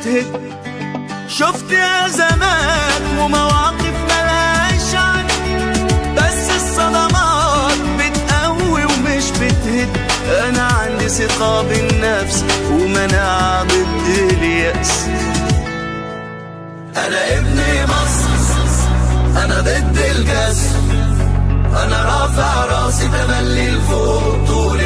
بتهد. شفت يا زمان ومواقف ملهاش عد، بس الصدمات بتقوي ومش بتهد. انا عندي ثقة بالنفس ومناعة ضد اليأس. انا ابن مصر، انا ضد الجسر، انا رافع راسي تملي لفوق طول